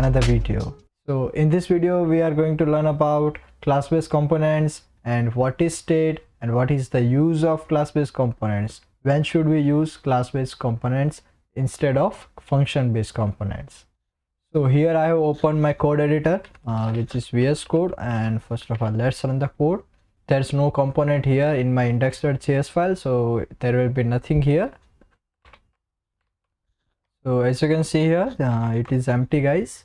another video. So in this video we are going to learn about class-based components and what is state and what is the use of class-based components. When should we use class-based components instead of function-based components? So here I have opened my code editor which is VS Code, and first of all let's run the code. There's no component here in my index.js file, so there will be nothing here. So as you can see here, it is empty, guys.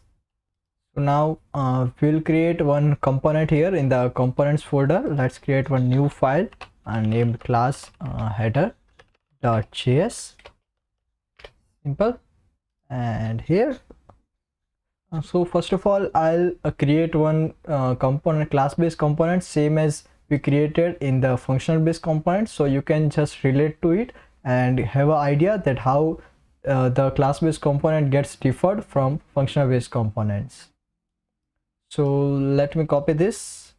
So now we'll create one component here in the components folder. Let's create one new file named class header.js. Simple. And here, so first of all I'll create one component, class-based component, same as we created in the functional-based component, so you can just relate to it and have an idea that how the class-based component gets differed from functional-based components. So let me copy this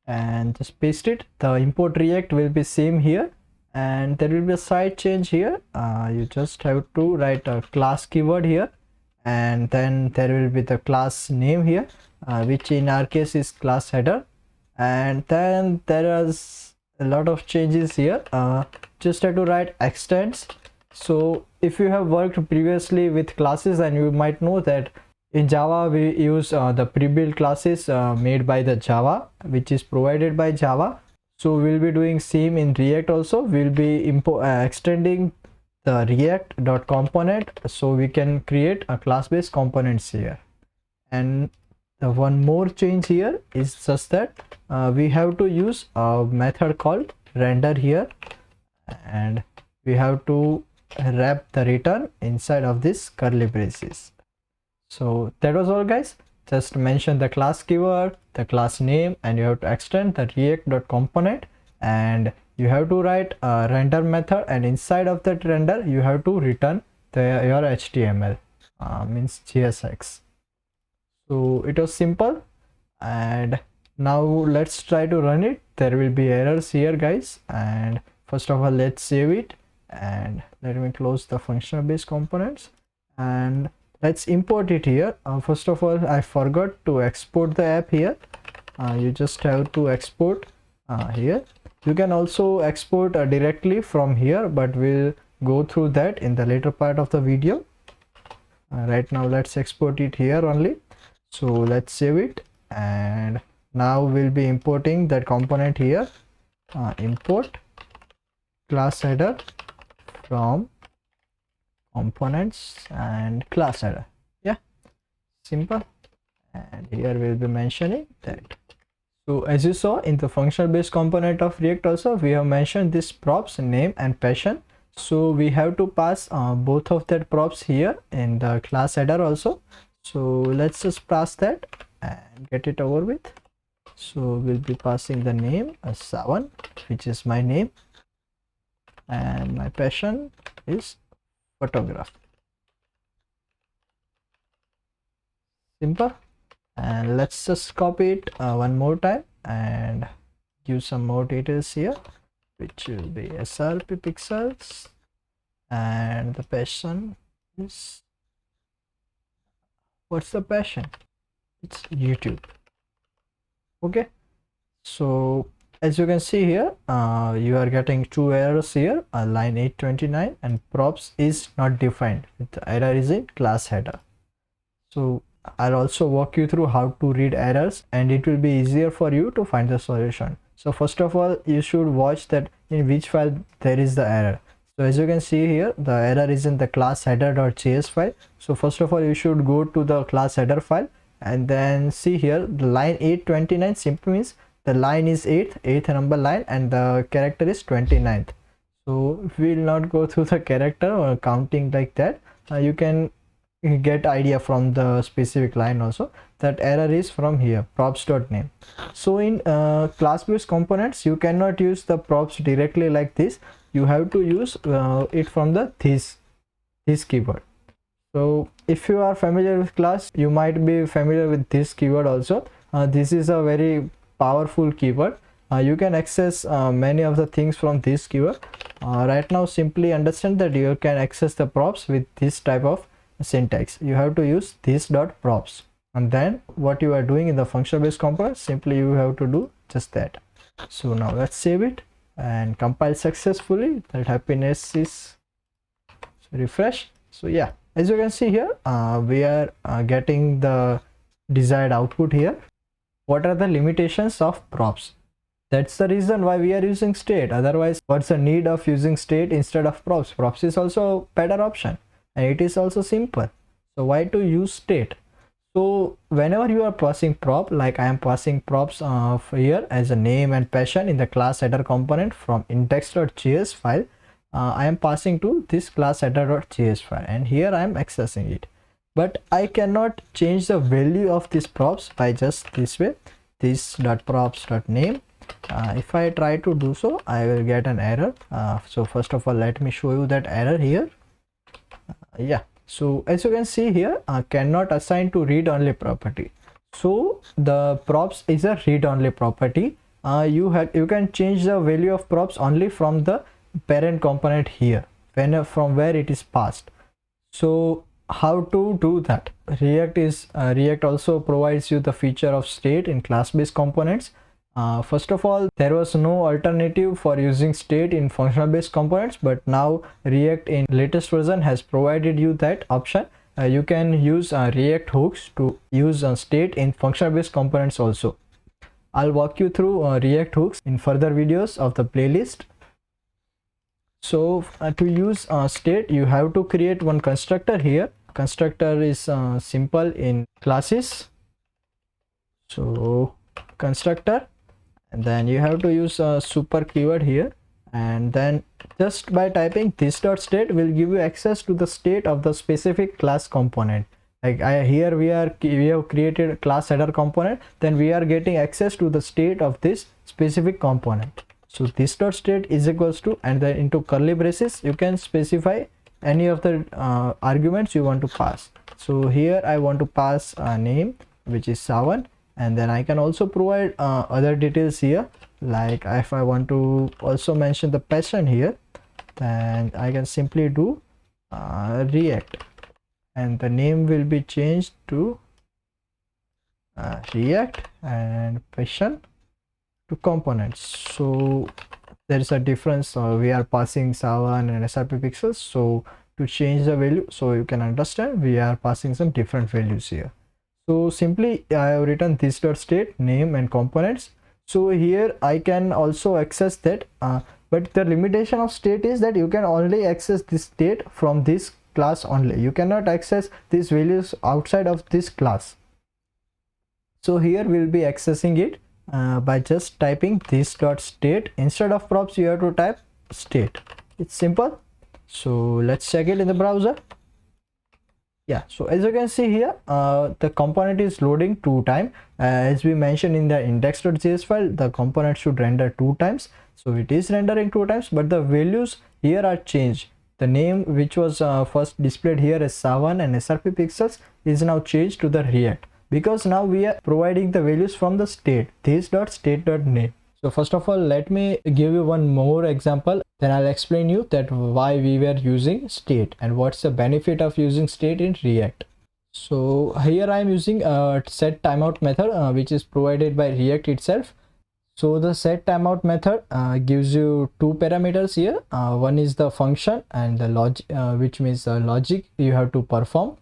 and just paste it. The import React will be same here, and there will be a side change here. You just have to write a class keyword here, and then there will be the class name here, which in our case is class header. And then there is a lot of changes here. Just have to write extends. So if you have worked previously with classes, then you might know that in Java we use the pre-built classes made by the Java, which is provided by Java. So we'll be doing same in React also. We'll be extending the react.component so we can create a class-based components here. And the one more change here is just that we have to use a method called render here, and we have to wrap the return inside of this curly braces. So that was all, guys. Just mention the class keyword, the class name, and you have to extend the react.component, and you have to write a render method, and inside of that render you have to return your HTML, means JSX. So it was simple, and now let's try to run it. There will be errors here, guys, and first of all let's save it, and let me close the functional based components, and let's import it here. First of all, I forgot to export the app here. You just have to export here. You can also export directly from here, but we'll go through that in the later part of the video. Right now let's export it here only. So let's save it, and now we'll be importing that component here. Import class header from components and class header. Yeah, simple. And here we'll be mentioning that. So as you saw in the functional based component of React also, we have mentioned this props name and passion. So we have to pass both of that props here in the class header also. So let's just pass that and get it over with. So we'll be passing the name as Savan, which is my name, and my passion is photograph. Simple. And let's just copy it one more time and give some more details here, which will be SRP pixels, and the passion is, what's the passion? It's YouTube. Okay, so as you can see here, you are getting two errors here, line 829, and props is not defined. The error is in class header. So I'll also walk you through how to read errors, and it will be easier for you to find the solution. So first of all, you should watch that in which file there is the error. So as you can see here, the error is in the class header.js file. So first of all, you should go to the class header file, and then see here the line 829 simply means the line is 8th number line, and the character is 29th. So we will not go through the character or counting like that. You can get idea from the specific line also. That error is from here, props.name. So in class-based components, you cannot use the props directly like this. You have to use it from the this keyword. So if you are familiar with class, you might be familiar with this keyword also. This is a very powerful keyword. You can access many of the things from this keyword. Right now simply understand that you can access the props with this type of syntax. You have to use this dot props, and then what you are doing in the function based component, simply you have to do just that. So now let's save it and compile successfully. That happiness is refresh. So yeah, as you can see here, we are getting the desired output here. What are the limitations of props? That's the reason why we are using state. Otherwise, what's the need of using state instead of props? Props is also a better option, and it is also simple. So why to use state? So whenever you are passing prop, like I am passing props here as a name and passion in the class header component from index.js file, I am passing to this class header.js file, and here I am accessing it. But I cannot change the value of these props by just this way, this dot props dot name. If I try to do so, I will get an error. So first of all, let me show you that error here. Yeah, so as you can see here, cannot assign to read-only property. So the props is a read-only property. You can change the value of props only from the parent component here, from where it is passed. So how to do that? React also provides you the feature of state in class-based components. First of all, there was no alternative for using state in functional based components, but now React in latest version has provided you that option. You can use React hooks to use state in functional based components also. I'll walk you through React hooks in further videos of the playlist. So to use state, you have to create one constructor here. Constructor is simple in classes. So constructor, and then you have to use a super keyword here, and then just by typing this dot state will give you access to the state of the specific class component. Like here we have created a class header component, then we are getting access to the state of this specific component. So this dot state is equals to, and then into curly braces you can specify any of the arguments you want to pass. So here I want to pass a name, which is Savan, and then I can also provide other details here, like if I want to also mention the passion here, then I can simply do React, and the name will be changed to React and passion to components. So there is a difference. We are passing Savan and SRP pixels, so to change the value, so you can understand we are passing some different values here. So simply I have written this dot state, name and components. So here I can also access that, but the limitation of state is that you can only access this state from this class only. You cannot access these values outside of this class. So here we'll be accessing it by just typing this dot state. Instead of props, you have to type state. It's simple. So let's check it in the browser. Yeah, so as you can see here, the component is loading 2 times. As we mentioned in the index.js file, the component should render 2 times. So it is rendering 2 times, but the values here are changed. The name which was first displayed here as Savan and SRP pixels is now changed to the React, because now we are providing the values from the state, this.state.name. So first of all, let me give you one more example, then I'll explain you that why we were using state and what's the benefit of using state in React. So here I am using a set timeout method which is provided by React itself. So the set timeout method gives you 2 parameters here. One is the function and the logic, which means the logic you have to perform,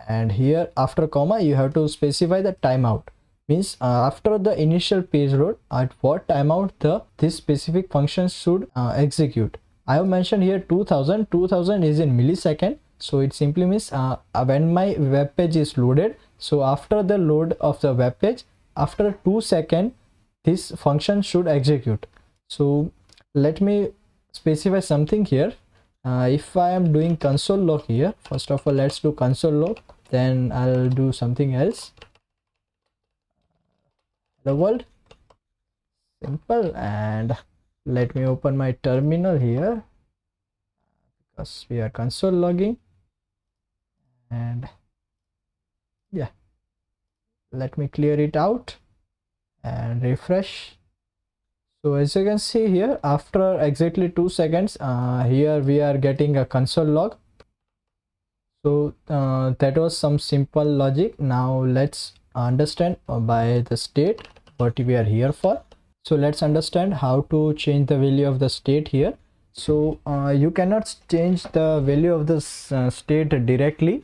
and here after comma you have to specify the timeout. Means after the initial page load, at what timeout this specific function should execute. I have mentioned here 2000 is in millisecond, so it simply means when my web page is loaded, so after the load of the web page, after 2 seconds this function should execute. So let me specify something here. If I am doing console log here, first of all let's do console log, then I'll do something else. The world, simple, and let me open my terminal here because we are console logging, and yeah, let me clear it out and refresh. So as you can see here, after exactly 2 seconds, here we are getting a console log. So that was some simple logic. Now let's understand by the state what we are here for. So let's understand how to change the value of the state here. So you cannot change the value of this state directly,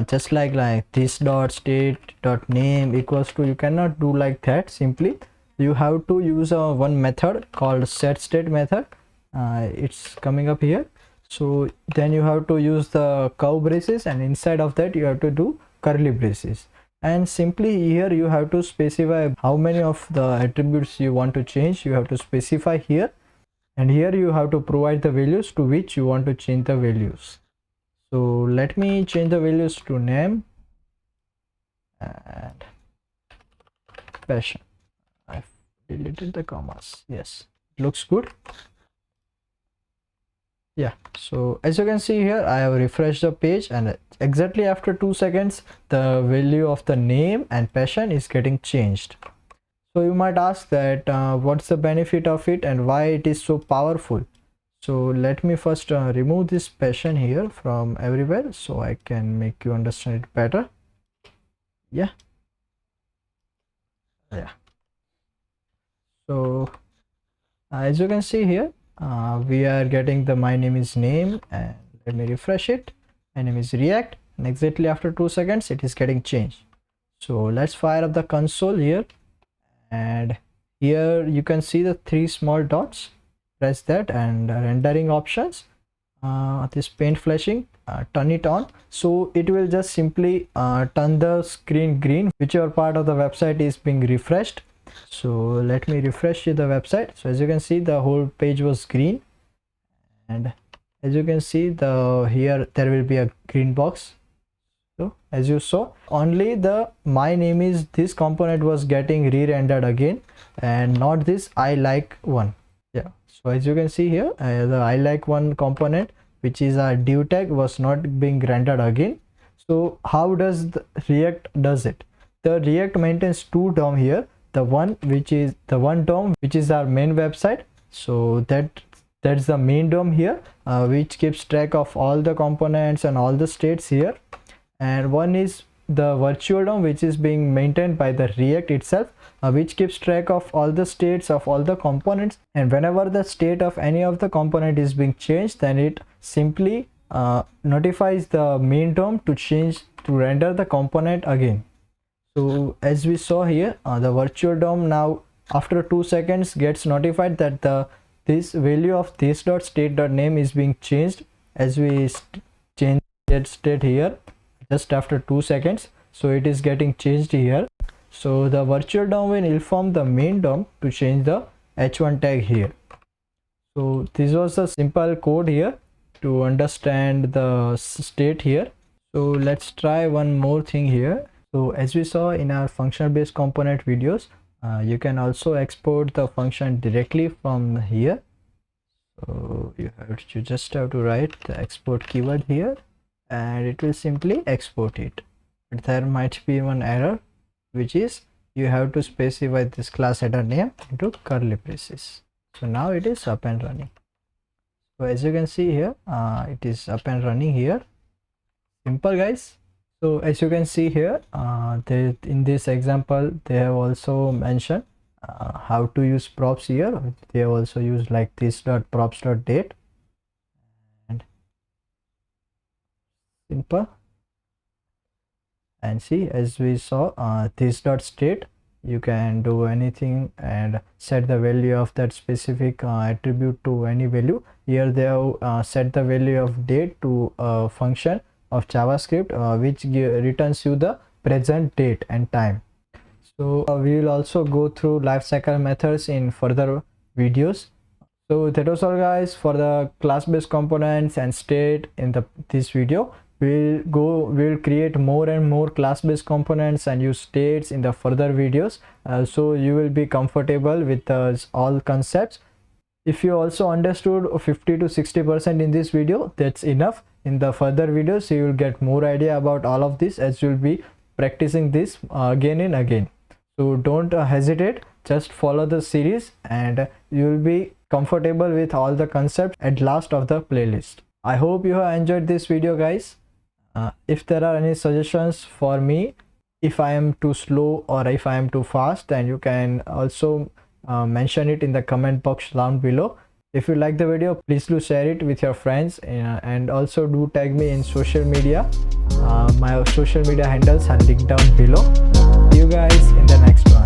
just like this dot state dot name equals to, you cannot do like that simply. You have to use one method called set state method. It's coming up here. So then you have to use the curve braces, and inside of that you have to do curly braces, and simply here you have to specify how many of the attributes you want to change. You have to specify here, and here you have to provide the values to which you want to change the values. So let me change the values to name and passion. I've deleted the commas. Yes, it looks good. Yeah, so as you can see here, I have refreshed the page, and exactly after 2 seconds the value of the name and passion is getting changed. So you might ask that what's the benefit of it and why it is so powerful. So let me first remove this passion here from everywhere so I can make you understand it better. Yeah, so as you can see here, we are getting the my name is name, and let me refresh it. My name is React, and exactly after 2 seconds it is getting changed. So let's fire up the console here, and here you can see the 3 small dots. Press that, and rendering options, this paint flashing, turn it on, so it will just simply turn the screen green whichever part of the website is being refreshed. So let me refresh the website. So as you can see, the whole page was green, and as you can see, here there will be a green box. So as you saw, only the my name is this component was getting re-rendered again, and not this I like one. Yeah, so as you can see here, the I like one component, which is a div tag, was not being rendered again. So how does the React does it? The React maintains 2 DOM here. The one which is the one DOM which is our main website, so that's the main DOM here, which keeps track of all the components and all the states here. And one is the virtual DOM, which is being maintained by the React itself, which keeps track of all the states of all the components, and whenever the state of any of the component is being changed, then it simply notifies the main DOM to render the component again. So as we saw here, the virtual DOM now after 2 seconds gets notified that this value of this dot state dot name is being changed, as we change that state here just after 2 seconds. So it is getting changed here. So the virtual DOM will inform the main DOM to change the h1 tag here. So this was a simple code here to understand the state here. So let's try one more thing here. So as we saw in our function based component videos, you can also export the function directly from here. So you just have to write the export keyword here, and it will simply export it. But there might be one error, which is you have to specify this class header name into curly braces. So now it is up and running. So as you can see here, it is up and running here. Simple, guys. So as you can see here, in this example they have also mentioned how to use props here. They have also used like this dot props dot date, and simple. And see, as we saw, this dot state, you can do anything and set the value of that specific attribute to any value. Here they have set the value of date to a function of JavaScript, which returns you the present date and time. So we will also go through lifecycle methods in further videos. So that was all, guys, for the class based components and state in this video. We'll create more and more class based components and use states in the further videos, so you will be comfortable with all concepts. If you also understood 50 to 60% in this video, that's enough. In the further videos you will get more idea about all of this, as you'll be practicing this again and again. So don't hesitate, just follow the series and you will be comfortable with all the concepts at last of the playlist. I hope you have enjoyed this video, guys. If there are any suggestions for me, if I am too slow or if I am too fast, then you can also mention it in the comment box down below. If you like the video, please do share it with your friends, and also do tag me in social media. My social media handles are linked down below. See you guys in the next one.